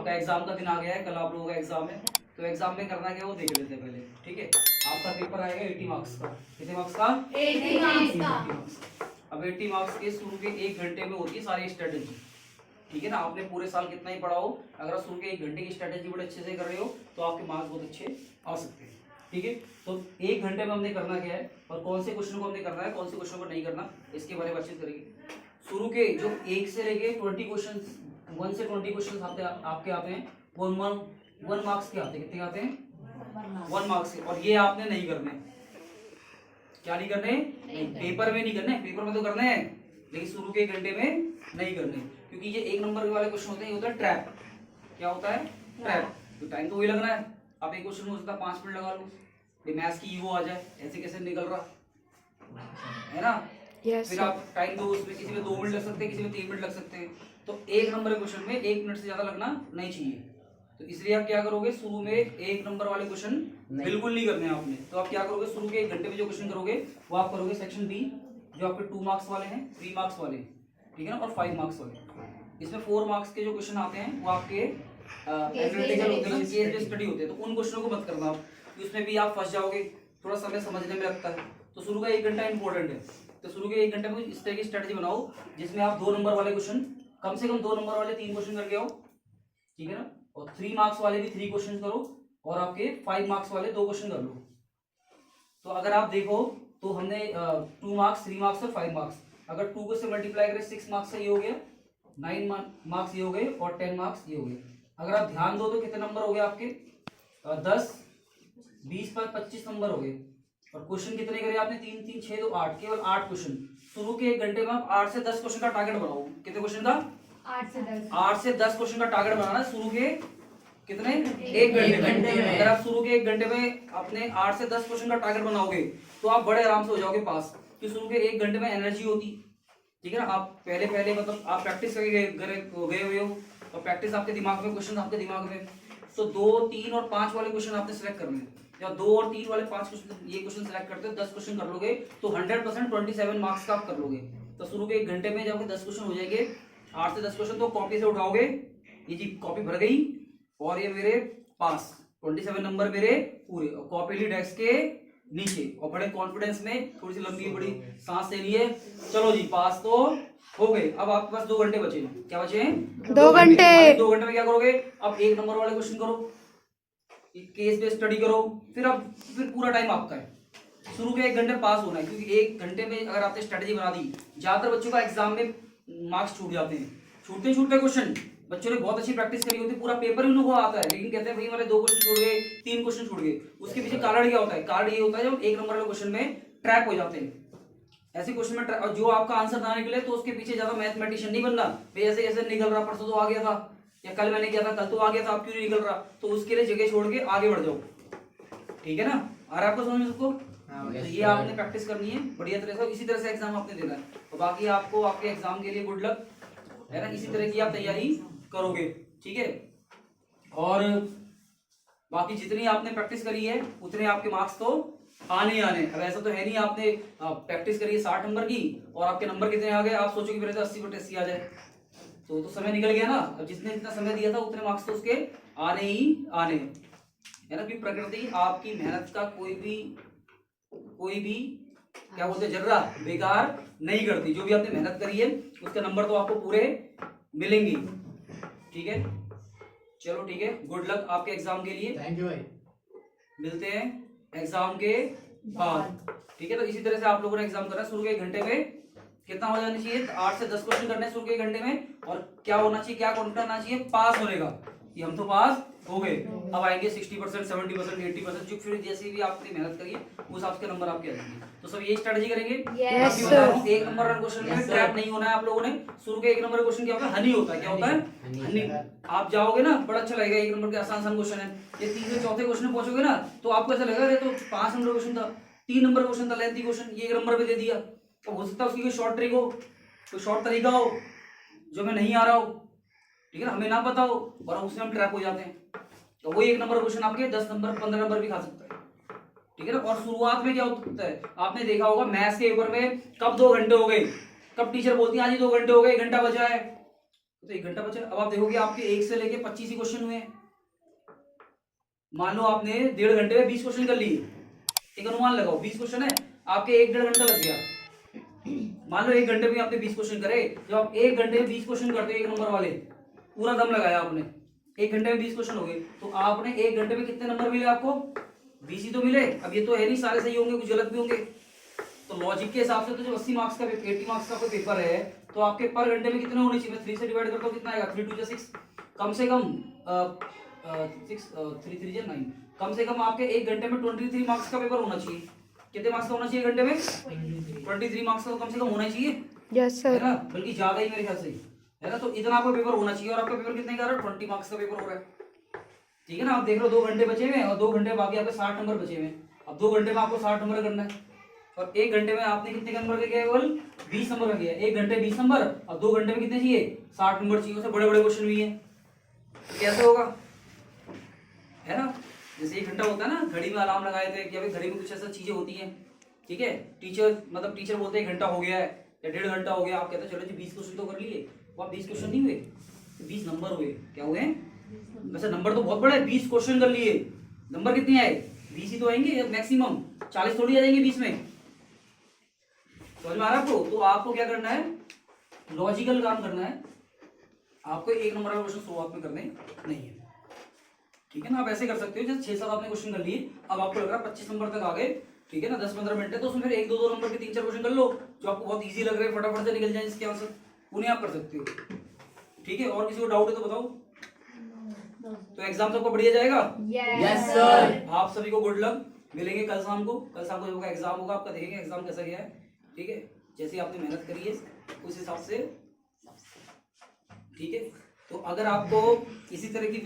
आपका एग्जाम का दिन आ गया है, कल आप लोगों का एग्जाम है, तो एग्जाम में करना क्या है वो देख लेते हैं पहले, ठीक है। आपका पेपर आएगा 80 मार्क्स का। कितने मार्क्स का? 80 मार्क्स का। अब 80 मार्क्स के शुरू के 1 घंटे में होती है सारी स्ट्रेटेजी, ठीक है ना। आपने पूरे साल कितना ही पढ़ा हो, अगर आप शुरू के 1 घंटे की स्ट्रेटेजी बड़े अच्छे से कर रहे हो तो आपके मार्क्स बहुत अच्छे आ सकते हैं, ठीक है। तो 1 घंटे में हमने करना क्या है और कौन से क्वेश्चन को हमने करना है, कौन से क्वेश्चन को नहीं करना, इसके बारे में बातचीत करेंगे। शुरू के जो 1 से लेके 20 क्वेश्चन, 1 से 20 क्वेश्चन आपके आते हैं, वो 1 मार्क्स के आते हैं। कितने आते हैं? 1 मार्क्स के। और ये आपने नहीं करने, क्या नहीं करने? नहीं, पेपर में नहीं करने, पेपर में तो करने हैं लेकिन शुरू के 1 घंटे में नहीं करने, क्योंकि ये 1 नंबर वाले क्वेश्चन होते हैं, ये होता है ट्रैप। क्या होता है? ट्रैप। तो टाइम तो वही लगना है, आप एक क्वेश्चन हो सकता है 5 मिनट लगा लो, मैथ्स की वो आ जाए, ऐसे कैसे निकल रहा है ना। फिर आप टाइम दो, उसमें किसी में 2 मिनट लग सकते हैं, किसी में 3 मिनट लग सकते हैं, तो 1 नंबर के क्वेश्चन में 1 मिनट से ज्यादा लगना नहीं चाहिए। तो इसलिए आप क्या करोगे, शुरू में 1 नंबर वाले क्वेश्चन बिल्कुल नहीं करने आपने। तो आप क्या करोगे, शुरू के 1 घंटे में जो क्वेश्चन करोगे वो आप करोगे सेक्शन बी, जो आपके 2 मार्क्स वाले हैं, 3 मार्क्स वाले, ठीक है ना, और 5 मार्क्स वाले। इसमें 4 मार्क्स के जो क्वेश्चन आते हैं वो आपके एनालिटिकल होते हैं, केस बेस्ड स्टडी होते हैं, तो उन क्वेश्चनों को मत करना आप, उसमें भी आप फंस जाओगे, थोड़ा समय समझने में लगता है। तो शुरू का 1 घंटा इंपॉर्टेंट है, तो शुरू के 1 घंटे में इस तरह की स्ट्रेटजी बनाओ जिसमें आप 2 नंबर वाले क्वेश्चन, कम से कम 2 नंबर वाले 3 क्वेश्चन करके आओ, ठीक है ना, और 3 मार्क्स वाले भी 3 क्वेश्चन करो, और आपके 5 मार्क्स वाले 2 क्वेश्चन कर लो। तो अगर आप देखो तो हमने 2 मार्क्स, 3 मार्क्स और 5 मार्क्स, अगर 2 को से मल्टीप्लाई करें 6 मार्क्स से ये हो गया, 9 मार्क्स ये हो गए, और 10 मार्क्स ये हो गए। अगर आप ध्यान दो तो कितने नंबर हो गए आपके? 10, 20 पर 25 नंबर हो गए। और क्वेश्चन कितने करे आपने? 3 3 6 तो 8, केवल 8 क्वेश्चन। शुरू के 1 घंटे में आप 8 से 10 क्वेश्चन का टारगेट बनाओ। कितने क्वेश्चन का? 8 से 10 क्वेश्चन का टारगेट बनाना है शुरू के कितने? 1 घंटे में। अगर आप शुरू के 1 घंटे में अपने 8 से 10 क्वेश्चन का टारगेट बनाओगे तो आप बड़े आराम से हो जाओगे पास, क्योंकि शुरू के 1 घंटे में एनर्जी होती, ठीक है ना। आप पहले मतलब आप प्रैक्टिस करके गए हुए हो, और प्रैक्टिस आपके दिमाग में, क्वेश्चन आपके दिमाग में, तो 2, 3 और 5 वाले क्वेश्चन आपने सेलेक्ट करने हैं। या 2 और 3 वाले 5 क्वेश्चन, ये क्वेश्चन सेलेक्ट करते हो, 10 क्वेश्चन कर लोगे तो 100% 27 मार्क्स का आप कर लोगे। तो शुरू के 1 घंटे में जब 10 क्वेश्चन हो जाएंगे, 8 से 10 क्वेश्चन, तो कॉपी से उठाओगे, ये जी कॉपी भर गई, और ये मेरे पास 27 नंबर मेरे पूरे, और कॉपी ली डेस्क के नीचे, और बड़े कॉन्फिडेंस में थोड़ी सी लंबी बड़ी सांस ले लिए, चलो जी पास तो हो गए। अब आपके पास 2 घंटे बचे। क्या बचे? 2 घंटे। 2 घंटे में क्या करोगे? अब 1 नंबर वाले क्वेश्चन करो, केस बेस्ड स्टडी करो, फिर पूरा टाइम आपका है। शुरू के 1 घंटे पास होना है, क्योंकि 1 घंटे में अगर आपने स्ट्रेटजी बना दी, ज्यादातर बच्चों का एग्जाम में मार्क्स छूट जाते हैं, छूटते क्वेश्चन, बच्चों ने बहुत अच्छी प्रैक्टिस करी होती है, पूरा पेपर ही उनको आता है, लेकिन कहते हैं भाई हमारे 2 क्वेश्चन छूट गए, 3 क्वेश्चन छूट गए। उसके पीछे कारण क्या होता है? कारण ये होता है जब 1 नंबर वाले क्वेश्चन में ट्रैप हो जाते हैं, ऐसे क्वेश्चन में और जो आपका आंसर ना निकले तो उसके पीछे ज्यादा मैथमेटिशियन नहीं बनना, भाई ऐसे ऐसे निकल रहा, परसों तो आ गया था, या कल मैंने किया था, कल तो आ गया था, अब क्यों नहीं निकल रहा? तो उसके लिए जगह छोड़ के आगे बढ़ जाओ, ठीक है ना। और आपको समझ में उसको, तो ये आपने प्रैक्टिस करनी है बढ़िया तरह से, इसी तरह से एग्जाम आपने देना है। तो बाकी आपको आपके एग्जाम के लिए गुड लक, है ना, इसी तरह की आप तैयारी करोगे, ठीक है। और बाकी जितनी आपने प्रैक्टिस करी है उतने आपके मार्क्स तो आने ही आने। अब ऐसा तो है नहीं आपने प्रैक्टिस करी है 60 नंबर की और आपके नंबर कितने आ गए, आप सोचो कि मेरे तो 80 पर 80 आ जाए, तो समय निकल गया ना। अब जिसने जितना समय दिया था उतने मार्क्स तो उसके आने ही आने, है ना। क्योंकि प्रकृति आपकी मेहनत का कोई भी क्या बोलते हैं, जर्रा बेकार नहीं करती। जो भी आपने मेहनत करी है उसके नंबर तो आपको पूरे मिलेंगे, ठीक है। चलो ठीक है, गुड लक आपके एग्जाम के लिए। थैंक यू भाई, मिलते हैं एग्जाम के बाद, ठीक है। तो इसी तरह से आप लोगों ने एग्जाम करना है। शुरू के 1 घंटे में कितना हो जाना चाहिए? 8 से 10 क्वेश्चन करने शुरू के 1 घंटे में, और क्या होना चाहिए, क्या कॉन्फिडेंस आना चाहिए? पास होने का, कि हम तो पास हो गए। अब आएंगे 60%, 70%, 80%, जो फिर जैसी भी आपने मेहनत करी है उस हिसाब से नंबर आपके आएंगे। तो सब यही स्ट्रेटजी करेंगे। Yes, sir. 1 नंबर क्वेश्चन में ट्रैप नहीं होना है आप लोगों ने। शुरू के 1 नंबर क्वेश्चन क्या होता है? हनी होता है। क्या होता है? हनी। आप जाओगे ना, बड़ा अच्छा लगेगा, 1 नंबर के आसान क्वेश्चन है। ये 3 से 4थे क्वेश्चन में पहुंचोगे ना तो आपको ऐसा लगेगा ये तो 5 नंबर क्वेश्चन था, 3 नंबर क्वेश्चन था, लेंथी क्वेश्चन, ये 1 नंबर पे दे दिया। तो हो सकता है उसकी कोई शॉर्ट ट्रिक हो, कोई शॉर्ट तरीका हो जो हमें नहीं आ रहा हो, ठीक है ना, हमें ना पता हो, और उसमें हम ट्रैप हो जाते हैं। तो वही 1 नंबर क्वेश्चन आपके 10 नंबर 15 नंबर भी खा सकता है, ठीक है ना। और शुरुआत में क्या होता है, आपने देखा होगा मैथ्स के पेपर में कब 2 घंटे हो गए, कब टीचर बोलती है आज ही 2 घंटे हो गए, 1 घंटा बचा है, तो 1 घंटा बचा। अब आप देखोगे आपके 1 से लेके 25 ही क्वेश्चन हुए हैं। मान लो आपने 1.5 घंटे में 20 क्वेश्चन कर लिए, एक अनुमान लगाओ 20 क्वेश्चन है, आपके 1-1.5 घंटा लग गया। मान लो 1 घंटे में आपने 20 क्वेश्चन करे, जब आप 1 घंटे में 20 क्वेश्चन करते हो 1 नंबर वाले, पूरा दम लगाया आपने, 1 घंटे में 20 क्वेश्चन हो गए, तो आपने 1 घंटे में कितने नंबर मिले आपको? 20 ही तो मिले। अब ये तो है नहीं सारे सही होंगे, कुछ गलत भी होंगे। तो लॉजिक के हिसाब से तो जब 80 मार्क्स का 80 मार्क्स का कोई पेपर है, तो आपके पर घंटे में कितने होने चाहिए? मैं 3 से डिवाइड करता हूँ, कितना आएगा? 3 2 6, कम से कम 6 3 3 9, कम से कम आपके 1 घंटे में 23 मार्क्स का पेपर होना चाहिए। कितने मार्क्स का होना चाहिए 1 घंटे में? 23 मार्क्स का तो कम से कम होना ही चाहिए, यस है सर। ना? बल्कि ज्यादा ही मेरे ख्याल से, है ना? तो इतना आपका पेपर होना चाहिए, और आपका पेपर कितने का आ रहा है? 20 मार्क्स का पेपर हो रहा है, ठीक है ना? आप देख लो 2 घंटे बचे हुए हैं, और 2 घंटे बाकी आपके 60 नंबर बचे हुए हैं। अब 2 घंटे में आपको 60 नंबर करना है, और 1 घंटे में आपने कितने का नंबर किया? केवल 20 नंबर का किया। 1 घंटे 20 नंबर, और 2 घंटे में कितने चाहिए? 60 नंबर चाहिए। उससे बड़े बड़े क्वेश्चन भी हैं, तो कैसे होगा, है ना? जैसे 1 घंटा होता है ना, घड़ी में अलार्म लगाए थे कि अभी घड़ी में कुछ ऐसा चीजें होती हैं, ठीक है? टीचर बोलते हैं 1 घंटा हो गया है या 1.5 घंटा हो गया, आप कहते हैं चलो जी 20 क्वेश्चन तो कर लिए, वो आप 20 क्वेश्चन नहीं हुए, 20 नंबर हुए। क्या हुए? वैसे नंबर तो बहुत बड़े, 20 क्वेश्चन कर लिए, नंबर कितने आए? 20 ही तो आएंगे मैक्सिमम, 40 थोड़ी आ जाएंगे 20 में। समझ में आ रहा है आपको? तो आपको क्या करना है, लॉजिकल काम करना है, आपको 1 नंबर का क्वेश्चन शुरुआत में करने नहीं है, ठीक है ना? आप ऐसे कर सकते हो, जैसे 6-7 आपने क्वेश्चन कर लिए, अब आपको लग रहा है 25 नंबर तक आ गए, ठीक है ना? 10-15 मिनट है, तो उसमें फिर 1-2 नंबर के 3-4 क्वेश्चन कर लो, जो आपको बहुत इजी लग रहे हैं, फटाफट से निकल जाए इसके आंसर, उन्हें आप कर सकते हो, ठीक है? और किसी को डाउट है तो बताओ। तो एग्जाम सबको बढ़िया जाएगा? Yes sir. आप सभी को गुड लक, मिलेंगे कल शाम को। कल शाम को एग्जाम होगा आपका, देखेंगे एग्जाम कैसा गया है, ठीक है? जैसे आपने मेहनत करी है उस हिसाब से, ठीक है? तो अगर आपको इसी तरह की